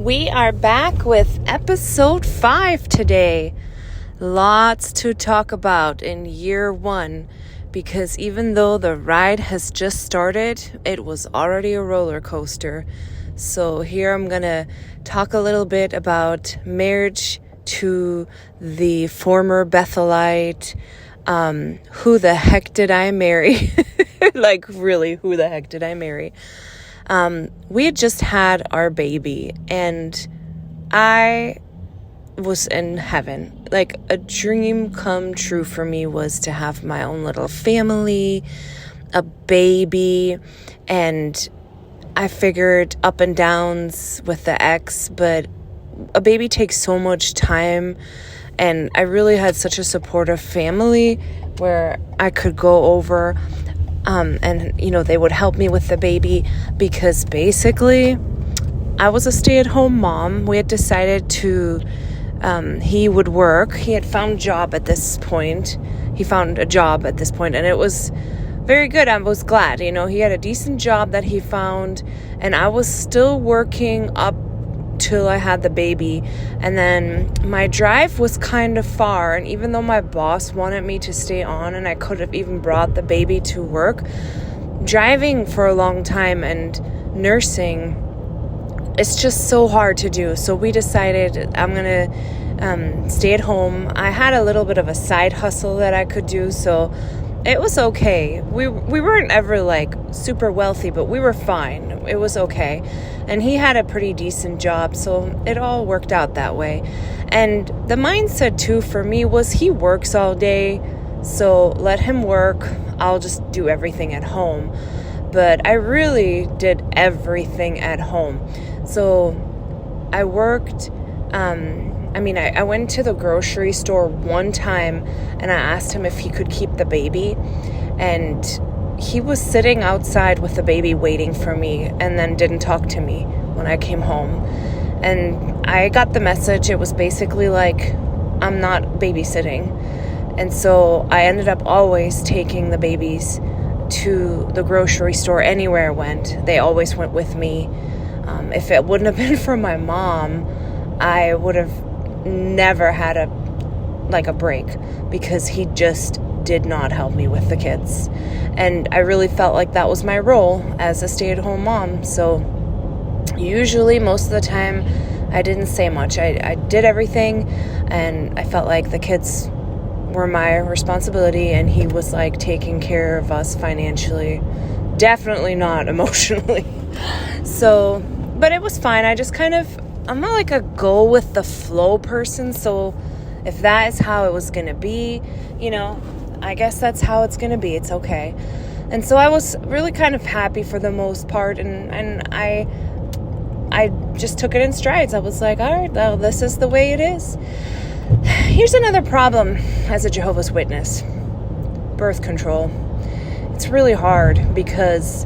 We are back with episode 5 today. Lots to talk about in year 1 because even though the ride has just started, it was already a roller coaster. So here I'm going to talk a little bit about marriage to the former Bethelite. Who the heck did I marry? Like, really, who the heck did I marry? We had just had our baby and I was in heaven. Like, a dream come true for me was to have my own little family, a baby, and I figured up and downs with the ex, but a baby takes so much time, and I really had such a supportive family where I could go over and, they would help me with the baby because basically I was a stay-at-home mom. We had decided to, he would work. He had found a job at this point. And it was very good. I was glad, he had a decent job that he found, and I was still working up till I had the baby. And then my drive was kind of far, and even though my boss wanted me to stay on and I could have even brought the baby to work, driving for a long time and nursing, it's just so hard to do. So we decided I'm gonna stay at home. I had a little bit of a side hustle that I could do, so it was okay. We weren't ever like super wealthy, but we were fine. It was okay. And he had a pretty decent job, so it all worked out that way. And the mindset too for me was he works all day, so let him work. I'll just do everything at home. But I really did everything at home. So I worked, I went to the grocery store one time and I asked him if he could keep the baby, and he was sitting outside with the baby waiting for me and then didn't talk to me when I came home. And I got the message. It was basically like, I'm not babysitting. And so I ended up always taking the babies to the grocery store anywhere I went. They always went with me. If it wouldn't have been for my mom, I would have never had a break, because he just did not help me with the kids. And I really felt like that was my role as a stay-at-home mom. So usually, most of the time, I didn't say much. I did everything, and I felt like the kids were my responsibility, and he was like taking care of us financially, definitely not emotionally. So, but it was fine. I'm not like a go with the flow person, so if that is how it was going to be, I guess that's how it's going to be. It's okay. And so I was really kind of happy for the most part, and I just took it in strides. I was like, all right, well, this is the way it is. Here's another problem as a Jehovah's Witness: birth control. It's really hard because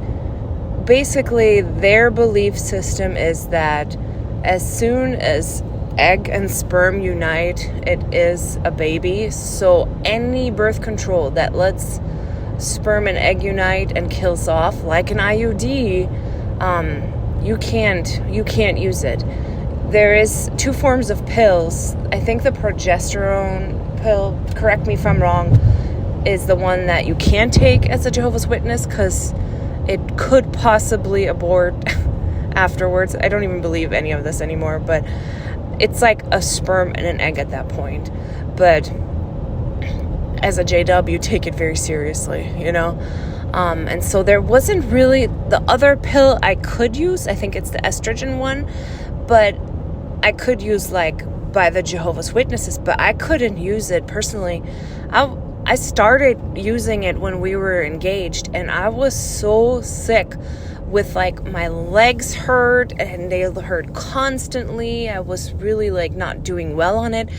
basically their belief system is that as soon as egg and sperm unite, it is a baby. So any birth control that lets sperm and egg unite and kills off, like an IUD, you can't use it. There is 2 forms of pills. I think the progesterone pill, correct me if I'm wrong, is the one that you can take as a Jehovah's Witness because it could possibly abort afterwards. I don't even believe any of this anymore, but it's like a sperm and an egg at that point. But as a JW, you take it very seriously, and so there wasn't really the other pill I could use. I think it's the estrogen one, but I could use by the Jehovah's Witnesses, but I couldn't use it personally. I started using it when we were engaged, and I was so sick with my legs hurt, and they hurt constantly. I was really not doing well on it,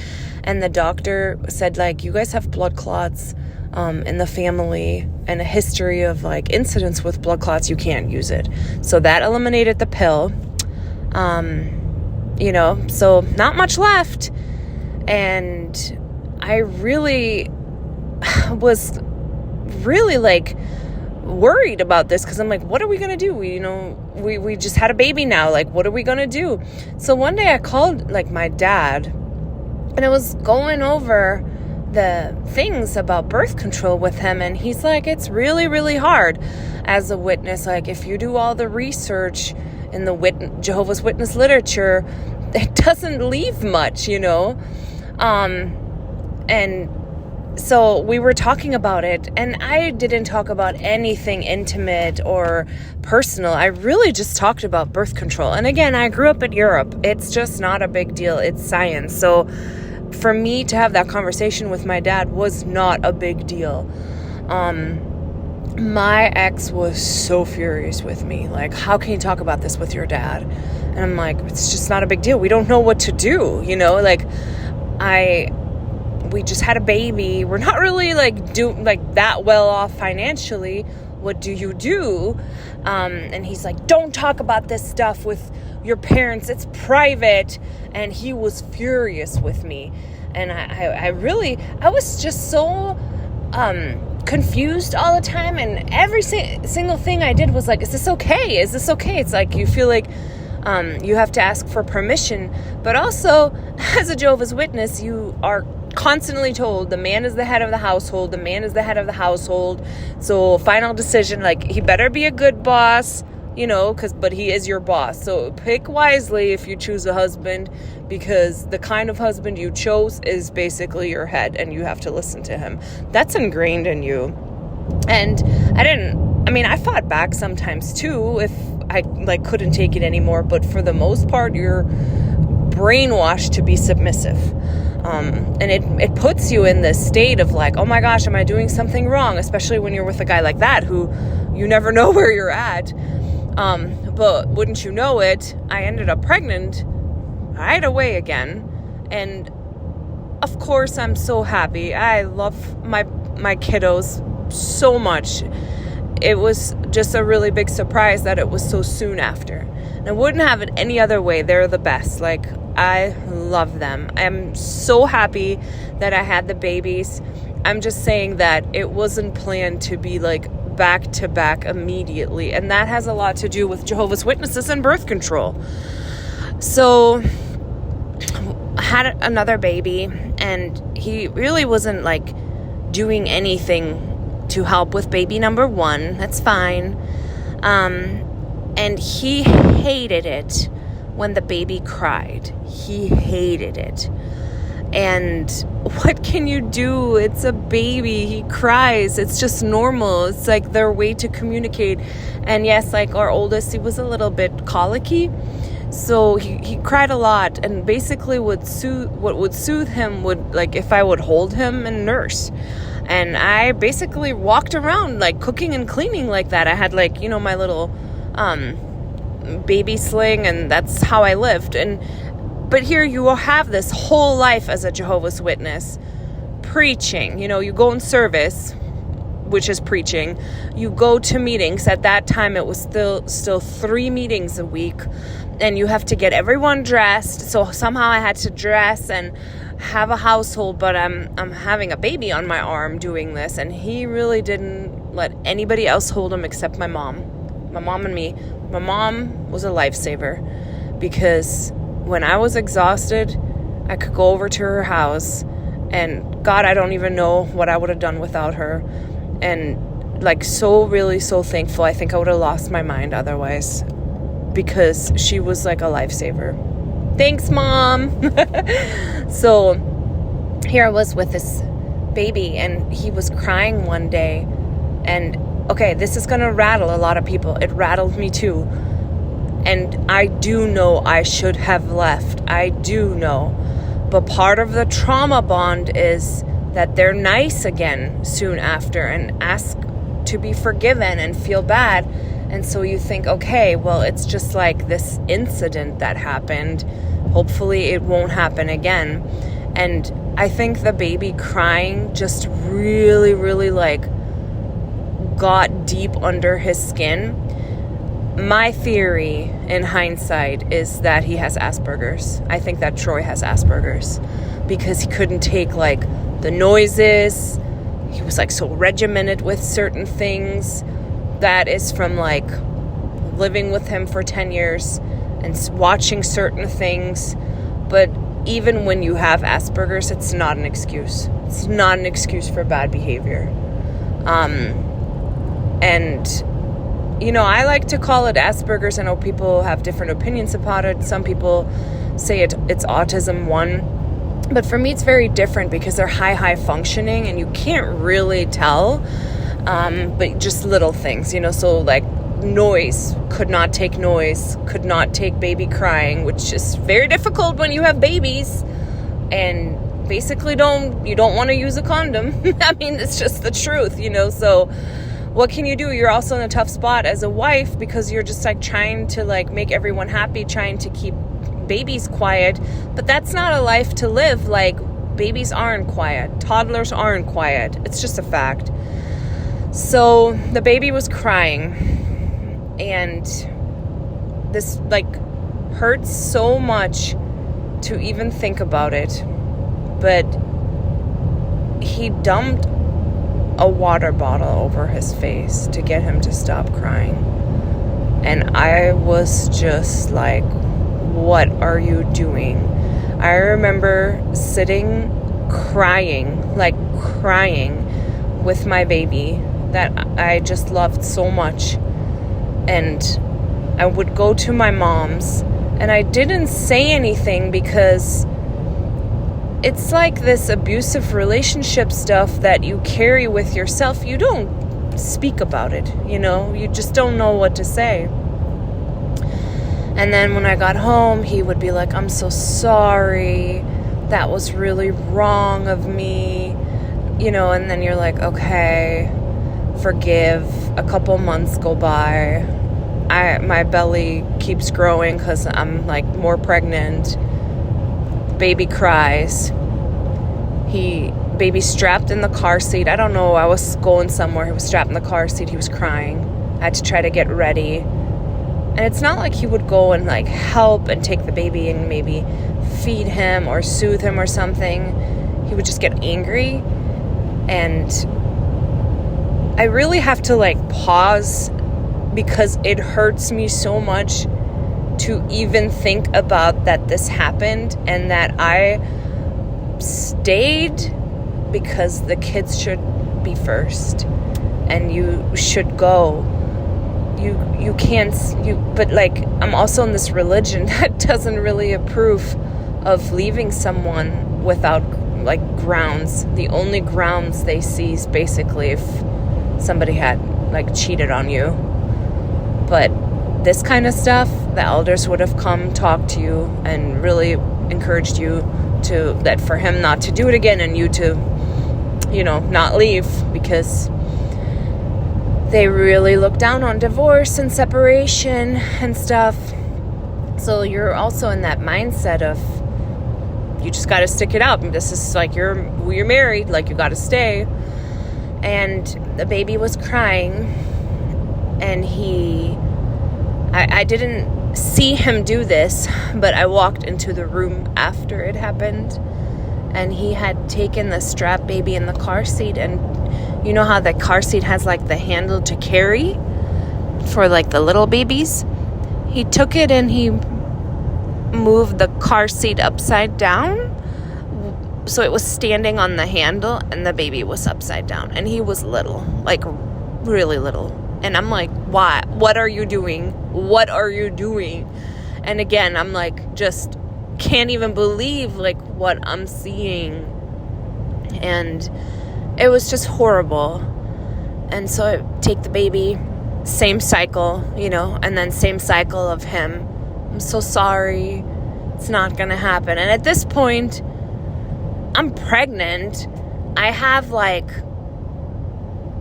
and the doctor said you guys have blood clots in the family and a history of incidents with blood clots. You can't use it. So that eliminated the pill. So not much left, and I really was really worried about this because I'm like, what are we going to do? We just had a baby now. Like, what are we going to do? So one day I called like my dad, and I was going over the things about birth control with him, and he's like, it's really, really hard as a witness. Like, if you do all the research in the Jehovah's Witness literature, it doesn't leave much, and so we were talking about it, and I didn't talk about anything intimate or personal. I really just talked about birth control. And again, I grew up in Europe. It's just not a big deal. It's science. So for me to have that conversation with my dad was not a big deal. My ex was so furious with me. Like, how can you talk about this with your dad? And I'm like, it's just not a big deal. We don't know what to do, we just had a baby. We're not really that well off financially. What do you do? And he's like, don't talk about this stuff with your parents. It's private. And he was furious with me. And I was just so confused all the time. And every single thing I did was like, is this okay? Is this okay? It's like you feel like you have to ask for permission. But also, as a Jehovah's Witness, you are constantly told the man is the head of the household. The man is the head of the household. So final decision, like, he better be a good boss, but he is your boss. So pick wisely if you choose a husband, because the kind of husband you chose is basically your head, and you have to listen to him. That's ingrained in you. And I fought back sometimes too if I couldn't take it anymore, but for the most part, you're brainwashed to be submissive. And it puts you in this state of like, oh my gosh, am I doing something wrong? Especially when you're with a guy like that who you never know where you're at. But wouldn't you know it, I ended up pregnant right away again. And of course, I'm so happy. I love my kiddos so much. It was just a really big surprise that it was so soon after. And I wouldn't have it any other way. They're the best. Like, I love them. I'm so happy that I had the babies. I'm just saying that it wasn't planned to be like back to back immediately. And that has a lot to do with Jehovah's Witnesses and birth control. So I had another baby, and he really wasn't like doing anything to help with baby number 1. That's fine. And he hated it when the baby cried. He hated it. And what can you do? It's a baby. He cries. It's just normal. It's like their way to communicate. And yes, like our oldest, he was a little bit colicky. So he cried a lot. And basically what would soothe him would, like, if I would hold him and nurse. And I basically walked around like cooking and cleaning like that. I had like, my little baby sling, and that's how I lived. But here you will have this whole life as a Jehovah's Witness preaching. You go in service, which is preaching. You go to meetings. At that time, it was still 3 meetings a week, and you have to get everyone dressed. So somehow I had to dress and have a household, but I'm having a baby on my arm doing this, and he really didn't let anybody else hold him except my mom and me. My mom was a lifesaver, because when I was exhausted, I could go over to her house, and God, I don't even know what I would have done without her. And like, really so thankful. I think I would have lost my mind otherwise, because she was like a lifesaver. Thanks, Mom. So here I was with this baby, and he was crying one day. And okay, this is going to rattle a lot of people. It rattled me too. And I do know I should have left. I do know. But part of the trauma bond is that they're nice again soon after and ask to be forgiven and feel bad. And so you think, okay, well, it's just like this incident that happened. Hopefully it won't happen again. And I think the baby crying just really, really like got deep under his skin. My theory in hindsight is that he has Asperger's. I think that Troy has Asperger's, because he couldn't take like the noises. He was like so regimented with certain things. that is from like living with him for 10 years and watching certain things. But even when you have Asperger's, it's not an excuse. It's not an excuse for bad behavior. And, you know, I like to call it Asperger's. I know people have different opinions about it. Some people say it's autism 1. But for me, it's very different because they're high functioning and you can't really tell. But just little things, you know, so like noise, could not take noise, could not take baby crying, which is very difficult when you have babies, and basically you don't want to use a condom. I mean, it's just the truth, you know. So what can you do? You're also in a tough spot as a wife because you're just like trying to like make everyone happy, trying to keep babies quiet, but that's not a life to live. Like, babies aren't quiet, toddlers aren't quiet, it's just a fact. So the baby was crying, and this like hurts so much to even think about it, but he dumped a water bottle over his face to get him to stop crying. And I was just like, what are you doing? I remember sitting crying with my baby that I just loved so much. And I would go to my mom's, and I didn't say anything because it's like this abusive relationship stuff that you carry with yourself. You don't speak about it, you know? You just don't know what to say. And then when I got home, he would be like, I'm so sorry. That was really wrong of me. You know, and then you're like, okay, forgive. A couple months go by. My belly keeps growing because I'm like more pregnant. Baby cries. Baby strapped in the car seat. I don't know. I was going somewhere. He was strapped in the car seat. He was crying. I had to try to get ready. And it's not like he would go and like help and take the baby and maybe feed him or soothe him or something. He would just get angry. And I really have to like pause because it hurts me so much to even think about that this happened and that I stayed because the kids should be first and you should go. You can't, but like, I'm also in this religion that doesn't really approve of leaving someone without like grounds. The only grounds they see is basically if somebody had like cheated on you. But this kind of stuff, the elders would have come, talked to you, and really encouraged you that for him not to do it again and you to, you know, not leave, because they really look down on divorce and separation and stuff. So you're also in that mindset of you just got to stick it out. This is like you're married, like you got to stay. And the baby was crying, and I didn't see him do this, but I walked into the room after it happened, and he had taken the strapped baby in the car seat, and you know how the car seat has like the handle to carry for like the little babies? He took it and he moved the car seat upside down. So it was standing on the handle and the baby was upside down. And he was little, like really little. And I'm like, why? What are you doing? What are you doing? And again, I'm like, just can't even believe like what I'm seeing. And it was just horrible. And so I take the baby, same cycle, you know, and then same cycle of him. I'm so sorry. It's not going to happen. And at this point, I'm pregnant. I have like,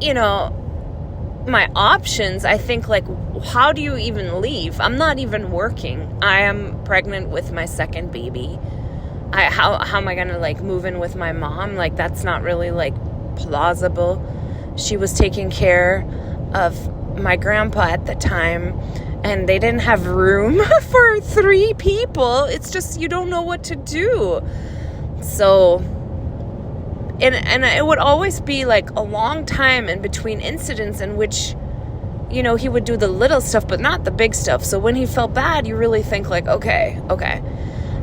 you know, my options. I think like, how do you even leave? I'm not even working. I am pregnant with my second baby. How am I going to like move in with my mom? Like, that's not really like plausible. She was taking care of my grandpa at the time, and they didn't have room for 3 people. It's just, you don't know what to do. So, and it would always be like a long time in between incidents in which he would do the little stuff, but not the big stuff. So when he felt bad, you really think like, okay.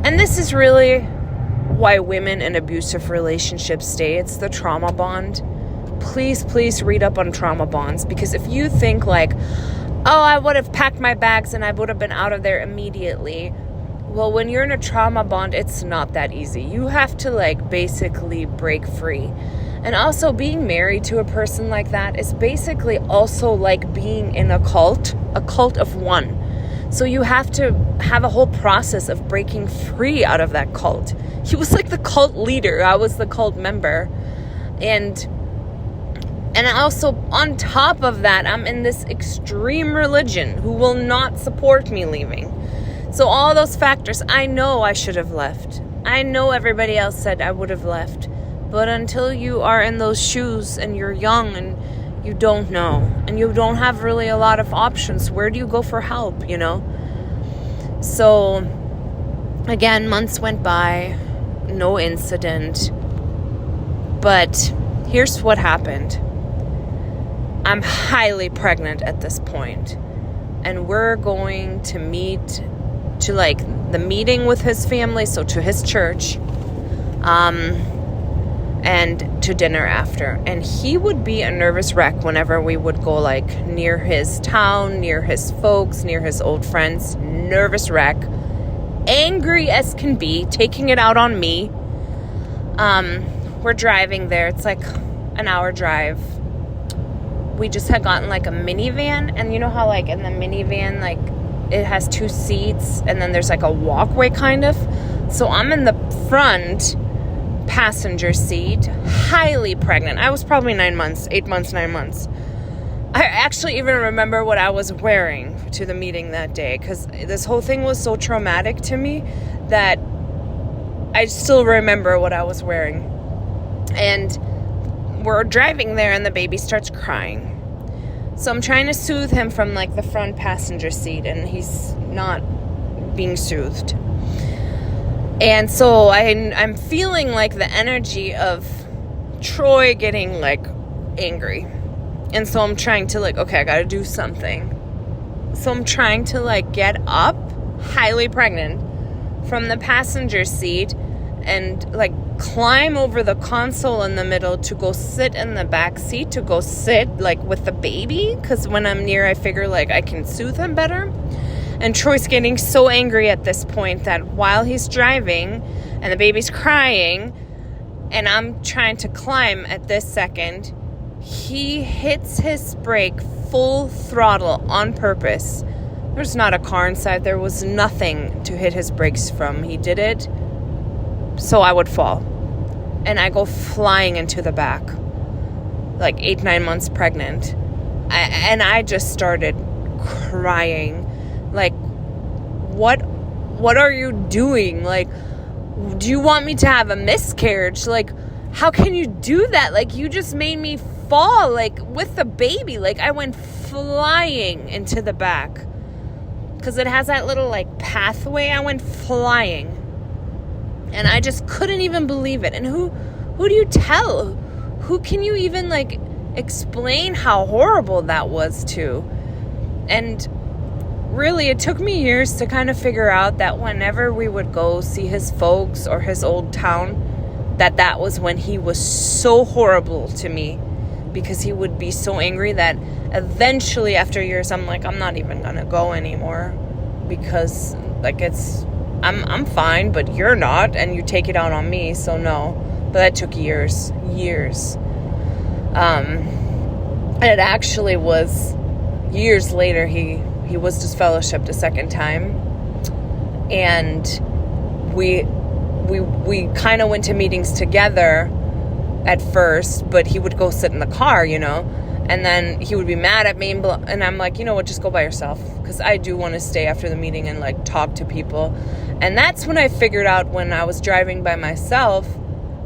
And this is really why women in abusive relationships stay. It's the trauma bond. Please read up on trauma bonds, because if you think like, oh, I would have packed my bags and I would have been out of there immediately. Well, when you're in a trauma bond, it's not that easy. You have to like basically break free. And also being married to a person like that is basically also like being in a cult of one. So you have to have a whole process of breaking free out of that cult. He was like the cult leader. I was the cult member. And also on top of that, I'm in this extreme religion who will not support me leaving. So all those factors, I know I should have left. I know everybody else said I would have left. But until you are in those shoes and you're young and you don't know and you don't have really a lot of options, where do you go for help, So, again, months went by, no incident. But here's what happened. I'm highly pregnant at this point. And we're going to meet to like the meeting with his family, so to his church. And to dinner after. And he would be a nervous wreck whenever we would go like near his town, near his folks, near his old friends. Nervous wreck. Angry as can be, taking it out on me. We're driving there. It's like an hour drive. We just had gotten like a minivan. And you know how like in the minivan, like it has 2 seats and then there's like a walkway kind of. So I'm in the front passenger seat, highly pregnant. I was probably 8 months, 9 months. I actually even remember what I was wearing to the meeting that day, because this whole thing was so traumatic to me that I still remember what I was wearing. And we're driving there and the baby starts crying. So I'm trying to soothe him from like the front passenger seat, and he's not being soothed. And so I'm feeling like the energy of Troy getting like angry. And so I'm trying to like, okay, I got to do something. So I'm trying to like get up, highly pregnant, from the passenger seat and like climb over the console in the middle to go sit in the back seat, to go sit like with the baby. Because when I'm near, I figure like I can soothe him better. And Troy's getting so angry at this point that while he's driving and the baby's crying and I'm trying to climb at this second, he hits his brake full throttle on purpose. There's not a car inside. There was nothing to hit his brakes from. He did it so I would fall. And I go flying into the back, like 8-9 months pregnant. And I just started crying. Like, what are you doing? Like, do you want me to have a miscarriage? Like, how can you do that? Like, you just made me fall, like, with the baby. Like, I went flying into the back. Because it has that little, like, pathway. I went flying. And I just couldn't even believe it. And who do you tell? Who can you even, like, explain how horrible that was to? And really, it took me years to kind of figure out that whenever we would go see his folks or his old town, that was when he was so horrible to me, because he would be so angry that eventually after years, I'm like, I'm not even going to go anymore, because like I'm fine, but you're not, and you take it out on me. So no, but that took years. And it actually was years later, he was disfellowshipped a second time, and we kind of went to meetings together at first, but he would go sit in the car, and then he would be mad at me, and I'm like, you know what, just go by yourself, because I do want to stay after the meeting and like talk to people. And that's when I figured out, when I was driving by myself,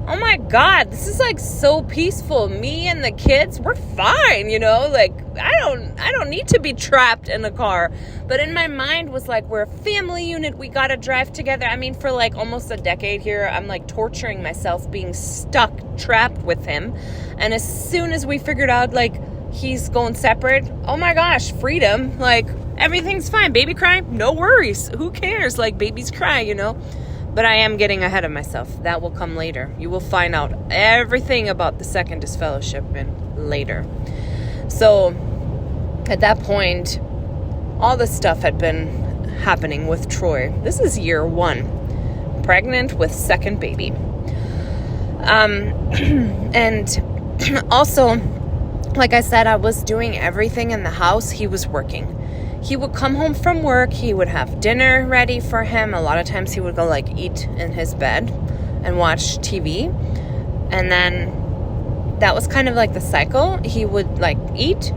oh my God, this is like so peaceful. Me and the kids, we're fine, like I don't need to be trapped in a car. But in my mind was like, we're a family unit. We got to drive together. I mean, for like almost a decade here, I'm like torturing myself being trapped with him. And as soon as we figured out like, he's going separate. Oh my gosh, freedom. Like, everything's fine. Baby cry, no worries. Who cares? Like, babies cry, you know? But I am getting ahead of myself. That will come later. You will find out everything about the second disfellowshipment later. So, at that point, all this stuff had been happening with Troy. This is year 1. Pregnant with second baby. And also, like I said, I was doing everything in the house. He was working. He would come home from work. He would have dinner ready for him. A lot of times he would go like eat in his bed and watch TV. And then that was kind of like the cycle. He would like eat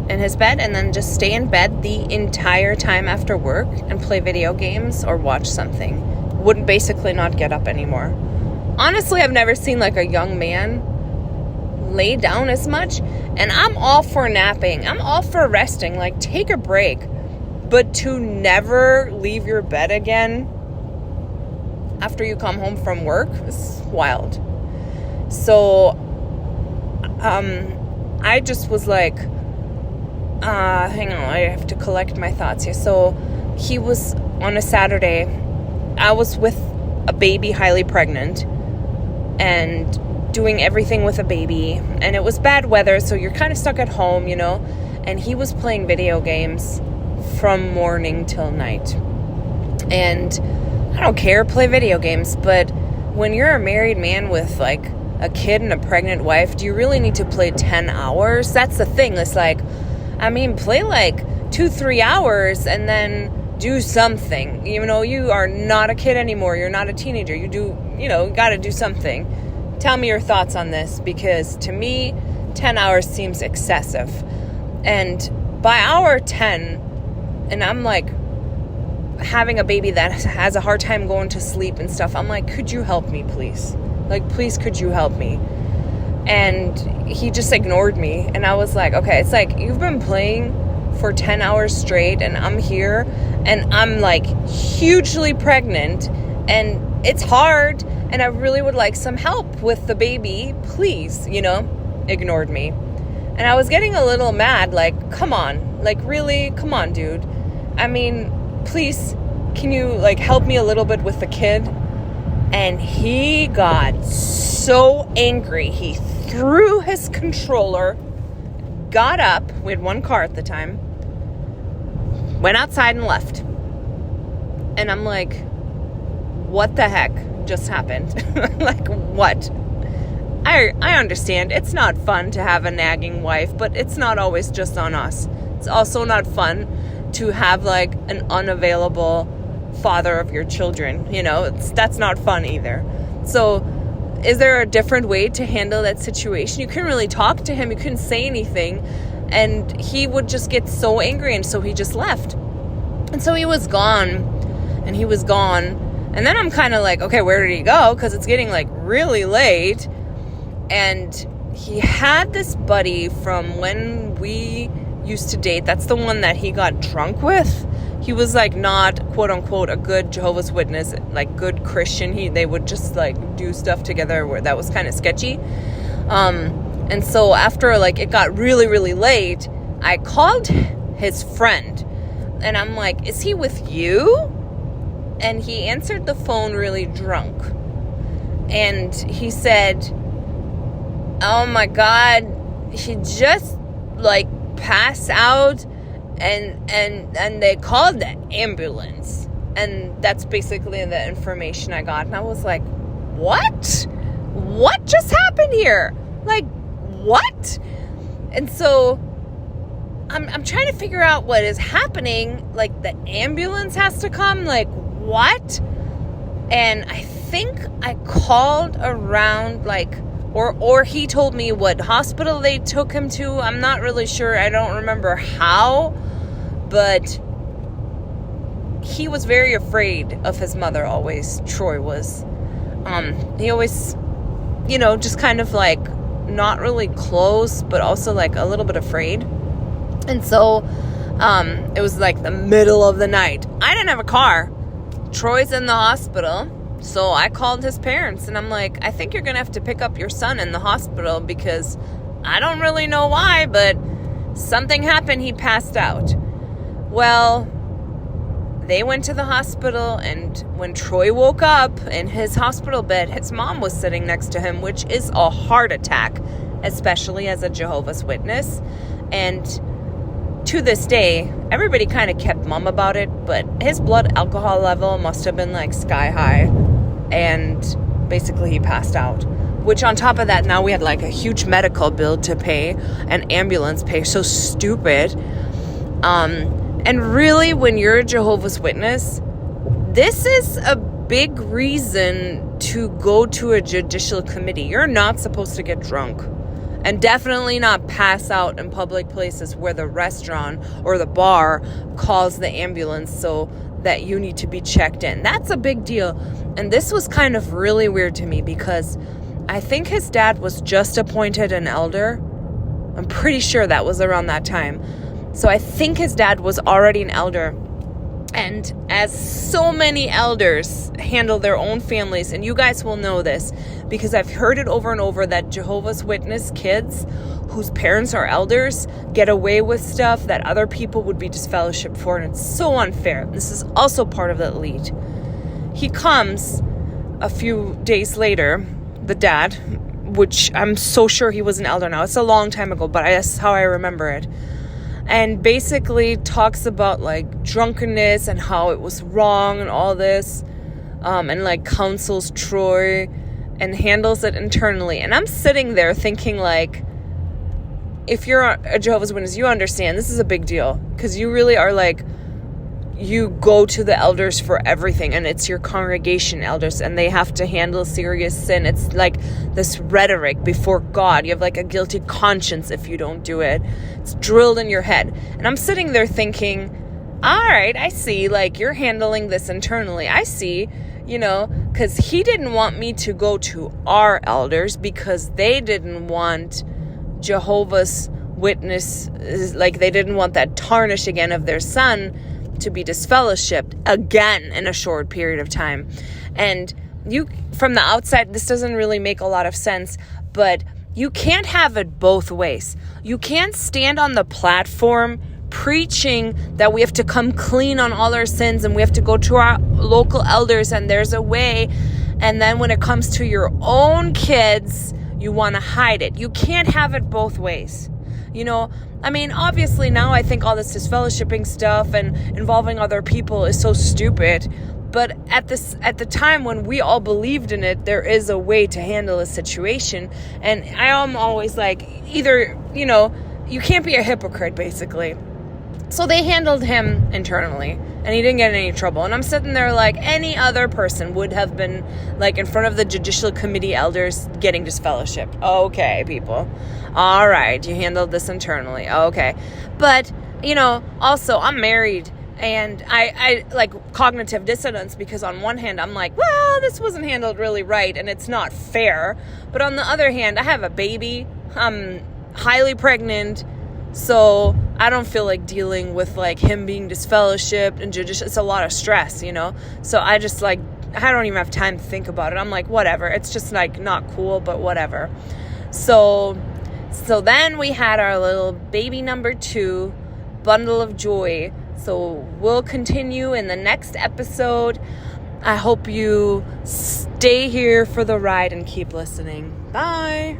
in his bed and then just stay in bed the entire time after work and play video games or watch something. Wouldn't basically not get up anymore. Honestly, I've never seen like a young man lay down as much, and I'm all for napping. I'm all for resting, like take a break. But to never leave your bed again after you come home from work is wild. So I just was like, hang on, I have to collect my thoughts here. So he was on a Saturday. I was with a baby, highly pregnant, and doing everything with a baby, and it was bad weather, so you're kind of stuck at home, you know, and he was playing video games from morning till night. And I don't care, play video games, but when you're a married man with like a kid and a pregnant wife, do you really need to play 10 hours? That's the thing. It's like, I mean, play like 2-3 hours and then do something. You know, you are not a kid anymore. You're not a teenager. You got to do something. Tell me your thoughts on this, because to me, 10 hours seems excessive. And by hour 10, and I'm like having a baby that has a hard time going to sleep and stuff, I'm like, could you help me, please? Like, please, could you help me? And he just ignored me. And I was like, okay, it's like, you've been playing for 10 hours straight, and I'm here, and I'm like hugely pregnant, and it's hard, and I really would like some help with the baby, please, you know. Ignored me. And I was getting a little mad, like, come on, like, really, come on, dude. I mean, please, can you like help me a little bit with the kid? And he got so angry, he threw his controller, got up, we had one car at the time, went outside and left. And I'm like, what the heck just happened? Like, what? I understand it's not fun to have a nagging wife, but it's not always just on us. It's also not fun to have like an unavailable father of your children, you know. That's not fun either. So is there a different way to handle that situation? You couldn't really talk to him, you couldn't say anything, and he would just get so angry, and so he just left. And so he was gone, and he was gone. And then I'm kind of like, okay, where did he go? Because it's getting like really late. And he had this buddy from when we used to date. That's the one that he got drunk with. He was like not, quote unquote, a good Jehovah's Witness, like good Christian. They would just like do stuff together where that was kind of sketchy. And so after like it got really, really late, I called his friend, and I'm like, is he with you? And he answered the phone really drunk. And he said, oh my God, he just like passed out, and they called the ambulance. And that's basically the information I got. And I was like, what? What just happened here? Like, what? And so I'm trying to figure out what is happening. Like, the ambulance has to come? Like, what? And I think I called around, like, or he told me what hospital they took him to. I'm not really sure. I don't remember how, but he was very afraid of his mother always. Troy was. He always, you know, just kind of like not really close, but also like a little bit afraid. And so it was like the middle of the night. I didn't have a car. Troy's in the hospital. So I called his parents, and I'm like, I think you're going to have to pick up your son in the hospital because I don't really know why, but something happened. He passed out. Well, they went to the hospital, and when Troy woke up in his hospital bed, his mom was sitting next to him, which is a heart attack, especially as a Jehovah's Witness. And to this day, everybody kind of kept mum about it, but his blood alcohol level must have been like sky high, and basically he passed out. Which on top of that, now we had like a huge medical bill to pay, an ambulance pay, so stupid. And really, when you're a Jehovah's Witness, this is a big reason to go to a judicial committee. You're not supposed to get drunk. And definitely not pass out in public places where the restaurant or the bar calls the ambulance so that you need to be checked in. That's a big deal. And this was kind of really weird to me because I think his dad was just appointed an elder. I'm pretty sure that was around that time. So I think his dad was already an elder. And as so many elders handle their own families, and you guys will know this because I've heard it over and over that Jehovah's Witness kids whose parents are elders get away with stuff that other people would be disfellowshipped for, and it's so unfair. This is also part of the elite. He comes a few days later, the dad, which I'm so sure he was an elder now. It's a long time ago, but that's how I remember it. And basically talks about like drunkenness and how it was wrong and all this, and like counsels Troy and handles it internally. And I'm sitting there thinking like, if you're a Jehovah's Witness, you understand this is a big deal because you really are like, you go to the elders for everything, and it's your congregation elders, and they have to handle serious sin. It's like this rhetoric before God. You have like a guilty conscience if you don't do it. It's drilled in your head. And I'm sitting there thinking, all right, I see, like, you're handling this internally. I see, because he didn't want me to go to our elders because they didn't want Jehovah's Witness, like they didn't want that tarnish again of their son to be disfellowshipped again in a short period of time. And you, from the outside, this doesn't really make a lot of sense, but you can't have it both ways. You can't stand on the platform preaching that we have to come clean on all our sins and we have to go to our local elders and there's a way, and then when it comes to your own kids, you want to hide it. You can't have it both ways. Obviously now I think all this disfellowshipping stuff and involving other people is so stupid. But at the time when we all believed in it, there is a way to handle a situation. And I am always like, either, you can't be a hypocrite, basically. So they handled him internally, and he didn't get in any trouble. And I'm sitting there like any other person would have been, like, in front of the judicial committee elders getting disfellowshipped. Okay, people. All right, you handled this internally. Okay. But, also, I'm married, and I like cognitive dissonance because on one hand, I'm like, well, this wasn't handled really right, and it's not fair. But on the other hand, I have a baby. I'm highly pregnant. So I don't feel like dealing with like him being disfellowshipped and judicial. It's a lot of stress, So I just I don't even have time to think about it. I'm like, whatever. It's just like not cool, but whatever. So then we had our little baby number 2, bundle of joy. So we'll continue in the next episode. I hope you stay here for the ride and keep listening. Bye.